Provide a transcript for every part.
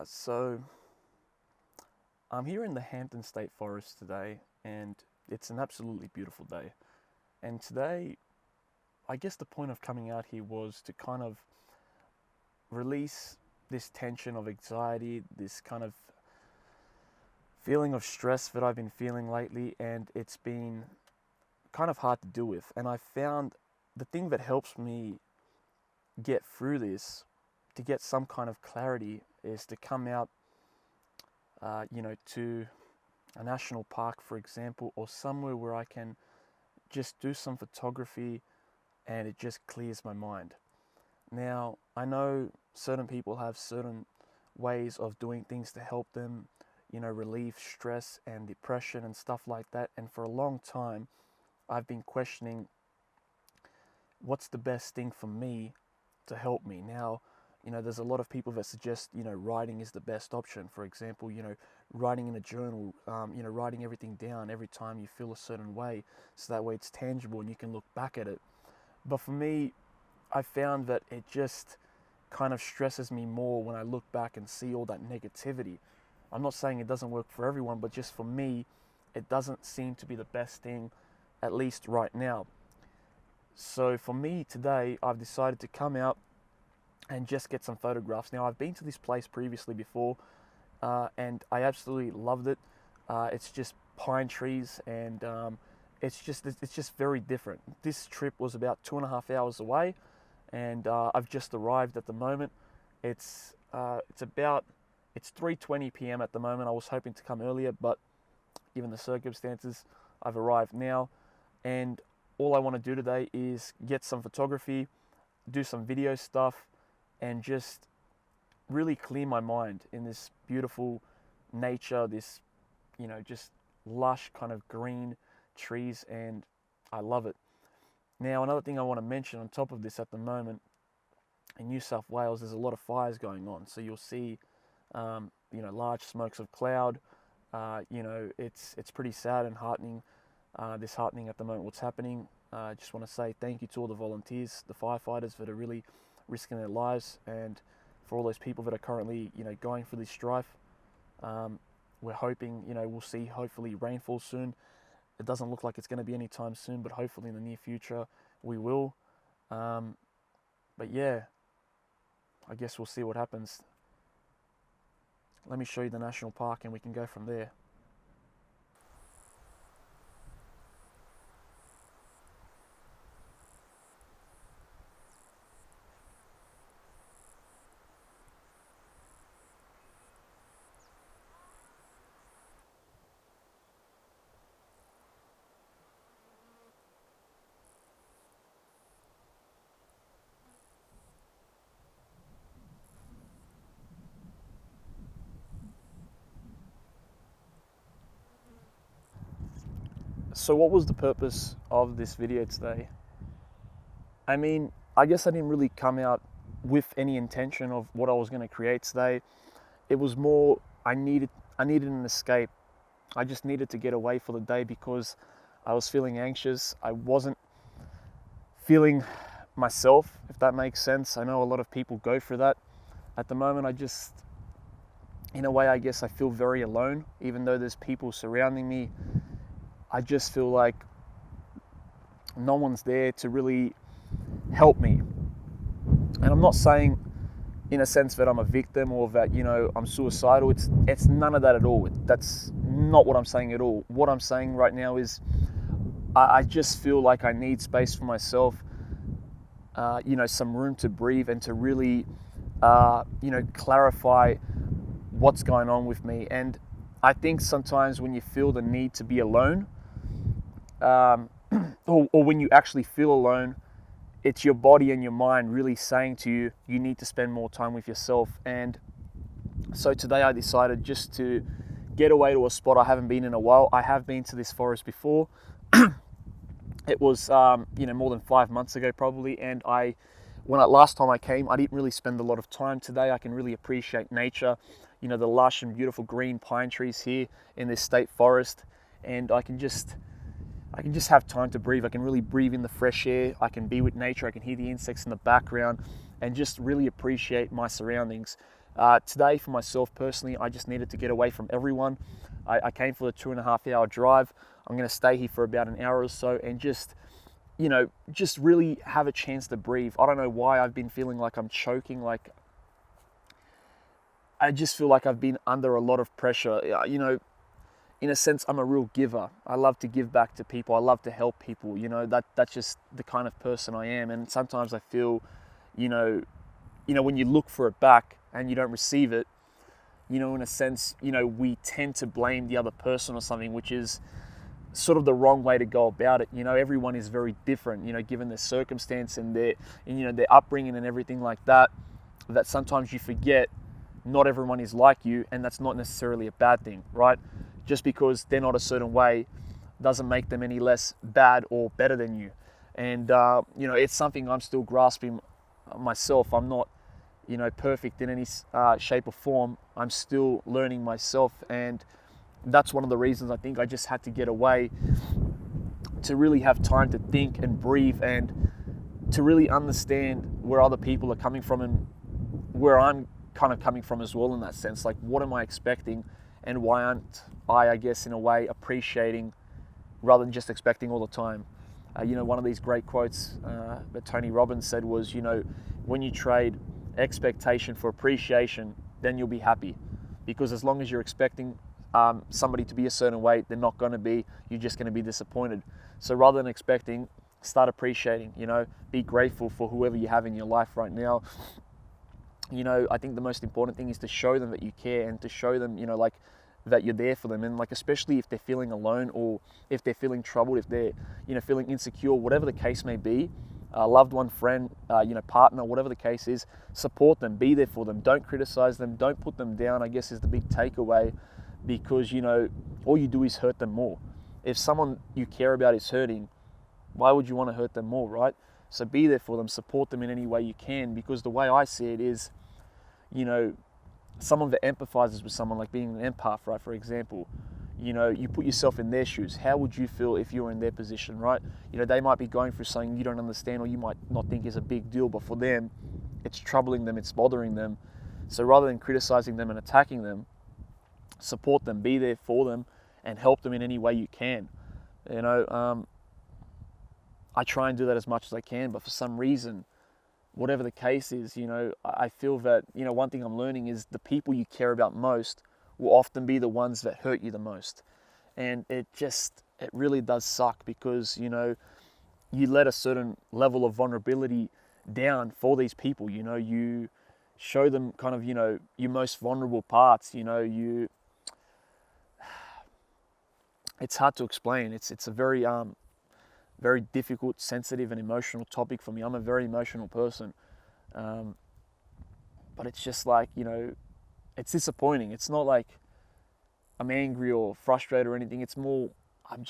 So I'm here in the Hampton State Forest today, and it's an absolutely beautiful day. And today, I guess the point of coming out here was to kind of release this tension of anxiety, this kind of feeling of stress that I've been feeling lately, and it's been kind of hard to deal with. And I found the thing that helps me get through this, to get some kind of clarity, is to come out to a national park, for example, or somewhere where I can just do some photography and it just clears my mind. Now, I know certain people have certain ways of doing things to help them, relieve stress and depression and stuff like that. And for a long time, I've been questioning what's the best thing for me to help me. Now, there's a lot of people that suggest, writing is the best option. For example, writing in a journal, writing everything down every time you feel a certain way, so that way it's tangible and you can look back at it. But for me, I found that it just kind of stresses me more when I look back and see all that negativity. I'm not saying it doesn't work for everyone, but just for me, it doesn't seem to be the best thing, at least right now. So for me today, I've decided to come out and just get some photographs. Now, I've been to this place previously before, and I absolutely loved it. It's just pine trees, and it's just very different. This trip was about 2.5 hours away, and I've just arrived at the moment. It's 3:20 p.m. at the moment. I was hoping to come earlier, but given the circumstances, I've arrived now, and all I want to do today is get some photography, do some video stuff, and just really clear my mind in this beautiful nature, this, just lush kind of green trees, and I love it. Now, another thing I want to mention on top of this, at the moment in New South Wales, there's a lot of fires going on. So you'll see, large smokes of cloud. It's pretty sad and heartening, disheartening at the moment what's happening. I just want to say thank you to all the volunteers, the firefighters that are really risking their lives, and for all those people that are currently, going through this strife. We're hoping, we'll see hopefully rainfall soon. It doesn't look like it's going to be anytime soon, but hopefully in the near future we will. But yeah, I guess we'll see what happens. Let me show you the national park and we can go from there. So what was the purpose of this video today? I mean, I guess I didn't really come out with any intention of what I was going to create today. It was more, I needed an escape. I just needed to get away for the day because I was feeling anxious. I wasn't feeling myself, if that makes sense. I know a lot of people go through that. At the moment, in a way, I guess I feel very alone. Even though there's people surrounding me, I just feel like no one's there to really help me. And I'm not saying in a sense that I'm a victim or that, I'm suicidal. It's none of that at all. That's not what I'm saying at all. What I'm saying right now is I just feel like I need space for myself, some room to breathe and to really, clarify what's going on with me. And I think sometimes when you feel the need to be alone, or when you actually feel alone, it's your body and your mind really saying to you, you need to spend more time with yourself. And so today I decided just to get away to a spot I haven't been in a while. I have been to this forest before. It was, more than 5 months ago probably. And last time I came, I didn't really spend a lot of time. Today I can really appreciate nature, the lush and beautiful green pine trees here in this state forest. And I can just have time to breathe. I can really breathe in the fresh air. I can be with nature. I can hear the insects in the background and just really appreciate my surroundings. Today, for myself personally, I just needed to get away from everyone. I came for the 2.5 hour drive. I'm going to stay here for about an hour or so and just really have a chance to breathe. I don't know why I've been feeling like I'm choking. Like, I just feel like I've been under a lot of pressure. In a sense, I'm a real giver. I love to give back to people. I love to help people. That's just the kind of person I am. And sometimes I feel, when you look for it back and you don't receive it, in a sense, we tend to blame the other person or something, which is sort of the wrong way to go about it. Everyone is very different, given their circumstance and their upbringing and everything like that, that sometimes you forget not everyone is like you, and that's not necessarily a bad thing, right? Just because they're not a certain way doesn't make them any less bad or better than you. And, it's something I'm still grasping myself. I'm not, perfect in any shape or form. I'm still learning myself, and that's one of the reasons I think I just had to get away to really have time to think and breathe and to really understand where other people are coming from and where I'm kind of coming from as well, in that sense. Like, what am I expecting, and why aren't I guess, in a way, appreciating rather than just expecting all the time? One of these great quotes that Tony Robbins said was, when you trade expectation for appreciation, then you'll be happy. Because as long as you're expecting somebody to be a certain way, they're not going to be. You're just going to be disappointed. So rather than expecting, start appreciating. Be grateful for whoever you have in your life right now. I think the most important thing is to show them that you care, and to show them, that you're there for them. And especially if they're feeling alone, or if they're feeling troubled, if they're, feeling insecure, whatever the case may be, loved one, friend, partner, whatever the case is, support them, be there for them. Don't criticize them. Don't put them down, I guess, is the big takeaway, because, all you do is hurt them more. If someone you care about is hurting, why would you want to hurt them more, right? So be there for them, support them in any way you can, because the way I see it is, someone that empathizes with someone, like being an empath, right, for example, you put yourself in their shoes. How would you feel if you were in their position, right? They might be going through something you don't understand, or you might not think is a big deal, but for them, it's troubling them, it's bothering them. So rather than criticizing them and attacking them, support them, be there for them, and help them in any way you can. I try and do that as much as I can, but for some reason, whatever the case is, I feel that, one thing I'm learning is the people you care about most will often be the ones that hurt you the most. And it really does suck, because, you let a certain level of vulnerability down for these people. You show them kind of, your most vulnerable parts. It's hard to explain. It's a very very difficult, sensitive, and emotional topic for me. I'm a very emotional person, but it's just like, it's disappointing. It's not like I'm angry or frustrated or anything. It's more, I'm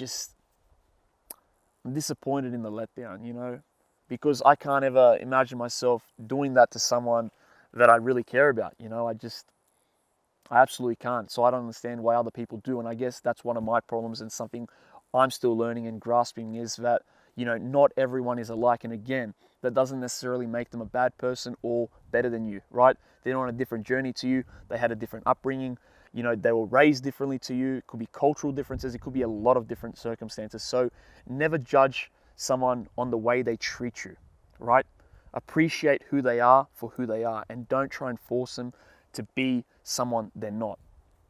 disappointed in the letdown, because I can't ever imagine myself doing that to someone that I really care about. I absolutely can't. So I don't understand why other people do. And I guess that's one of my problems, and something I'm still learning and grasping, is that, not everyone is alike. And again, that doesn't necessarily make them a bad person or better than you, right? They're on a different journey to you. They had a different upbringing. They were raised differently to you. It could be cultural differences. It could be a lot of different circumstances. So never judge someone on the way they treat you, right? Appreciate who they are for who they are, and don't try and force them to be someone they're not.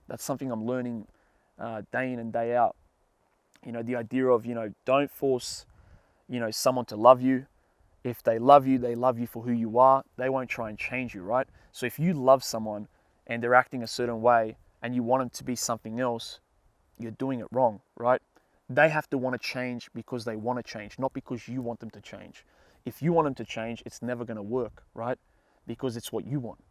That's something I'm learning day in and day out. The idea of, don't force, someone to love you. If they love you for who you are. They won't try and change you, right? So if you love someone and they're acting a certain way and you want them to be something else, you're doing it wrong, right? They have to want to change because they want to change, not because you want them to change. If you want them to change, it's never going to work, right? Because it's what you want,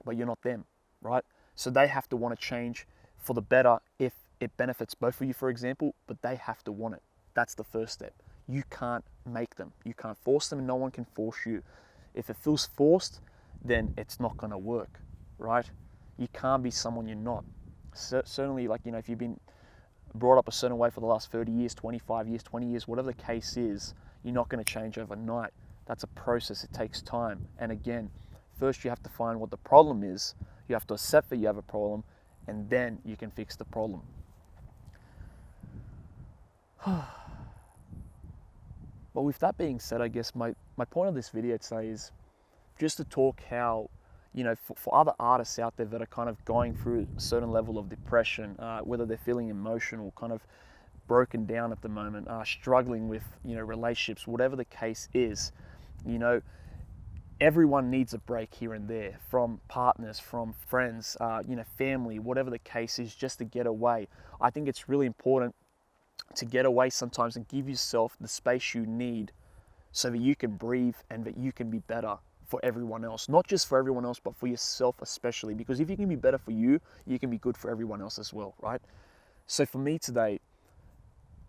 but you're not them, right? So they have to want to change for the better if it benefits both of you, for example, but they have to want it. That's the first step. You can't make them. You can't force them, and no one can force you. If it feels forced, then it's not going to work, right? You can't be someone you're not. Certainly, if you've been brought up a certain way for the last 30 years, 25 years, 20 years, whatever the case is, you're not going to change overnight. That's a process. It takes time. And again, first you have to find what the problem is. You have to accept that you have a problem, and then you can fix the problem. But with that being said, I guess my point of this video today is just to talk how, for other artists out there that are kind of going through a certain level of depression, whether they're feeling emotional, kind of broken down at the moment, struggling with, relationships, whatever the case is, everyone needs a break here and there from partners, from friends, family, whatever the case is, just to get away. I think it's really important to get away sometimes and give yourself the space you need so that you can breathe and that you can be better for everyone else. Not just for everyone else, but for yourself especially. Because if you can be better for you, you can be good for everyone else as well, right? So for me today,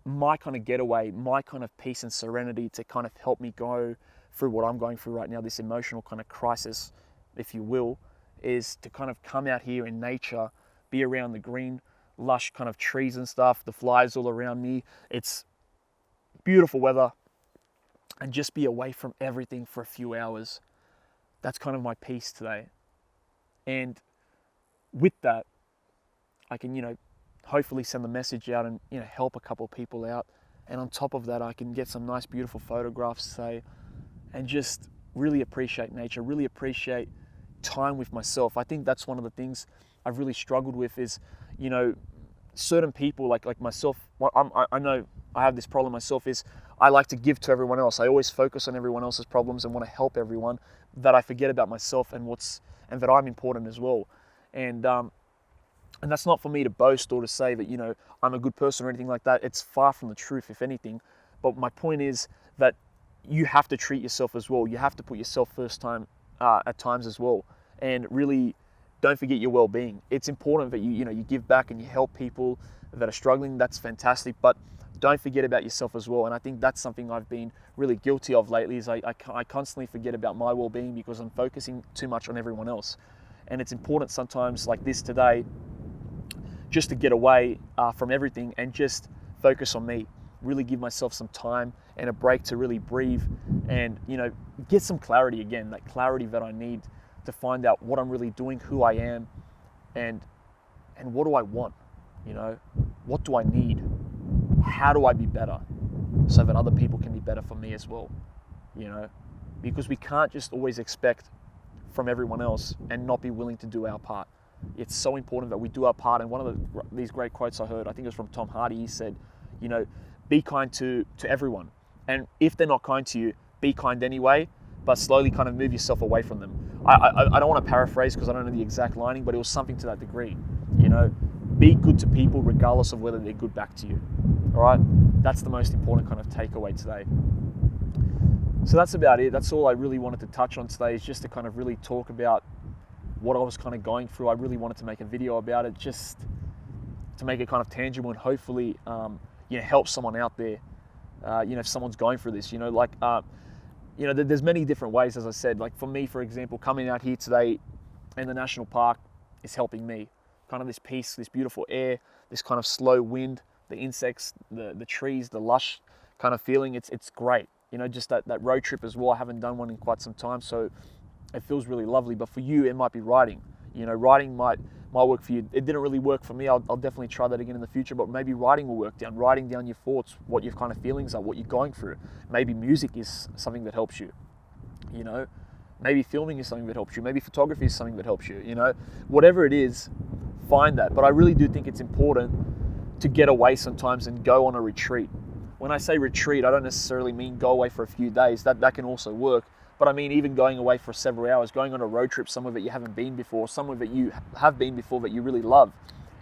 my kind of getaway, my kind of peace and serenity to kind of help me go through what I'm going through right now, this emotional kind of crisis, if you will, is to kind of come out here in nature, be around the green, lush kind of trees and stuff, the flies all around me. It's beautiful weather, and just be away from everything for a few hours. That's kind of my peace today. And with that, I can, hopefully send the message out and, help a couple of people out. And on top of that, I can get some nice, beautiful photographs, say, and just really appreciate nature, really appreciate time with myself. I think that's one of the things I've really struggled with is, certain people like myself, I know I have this problem myself, is I like to give to everyone else. I always focus on everyone else's problems and want to help everyone, that I forget about myself and that I'm important as well. And that's not for me to boast or to say that, I'm a good person or anything like that. It's far from the truth, if anything. But my point is that you have to treat yourself as well. You have to put yourself first at times as well. And really don't forget your well-being. It's important that you give back and you help people that are struggling. That's fantastic. But don't forget about yourself as well. And I think that's something I've been really guilty of lately, is I constantly forget about my well-being because I'm focusing too much on everyone else. And it's important sometimes, like this today, just to get away from everything and just focus on me. Really give myself some time and a break to really breathe and, get some clarity again, that clarity that I need to find out what I'm really doing, who I am, and what do I want, what do I need? How do I be better so that other people can be better for me as well, because we can't just always expect from everyone else and not be willing to do our part. It's so important that we do our part. And one of these great quotes I heard, I think it was from Tom Hardy, he said, be kind to everyone. And if they're not kind to you, be kind anyway, but slowly kind of move yourself away from them. I don't want to paraphrase because I don't know the exact lining, but it was something to that degree. Be good to people regardless of whether they're good back to you. All right? That's the most important kind of takeaway today. So that's about it. That's all I really wanted to touch on today, is just to kind of really talk about what I was kind of going through. I really wanted to make a video about it, just to make it kind of tangible and hopefully, help someone out there. If someone's going through this, there's many different ways, as I said. Like for me, for example, coming out here today in the national park is helping me. Kind of this peace, this beautiful air, this kind of slow wind, the insects, the trees, the lush kind of feeling. It's great. Just that road trip as well. I haven't done one in quite some time, so it feels really lovely. But for you, it might be writing. Writing might work for you. It didn't really work for me. I'll definitely try that again in the future, but maybe writing will work. Writing down your thoughts, what your kind of feelings are, what you're going through. Maybe music is something that helps you. Maybe filming is something that helps you. Maybe photography is something that helps you. Whatever it is, find that. But I really do think it's important to get away sometimes and go on a retreat. When I say retreat, I don't necessarily mean go away for a few days. That can also work. But I mean, even going away for several hours, going on a road trip somewhere that you haven't been before, somewhere that you have been before that you really love,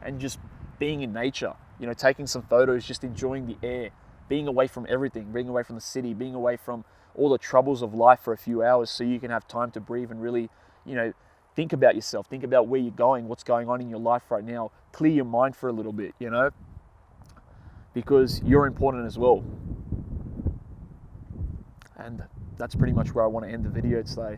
and just being in nature, taking some photos, just enjoying the air, being away from everything, being away from the city, being away from all the troubles of life for a few hours so you can have time to breathe and really, think about yourself, think about where you're going, what's going on in your life right now, clear your mind for a little bit, because you're important as well. And that's pretty much where I want to end the video today.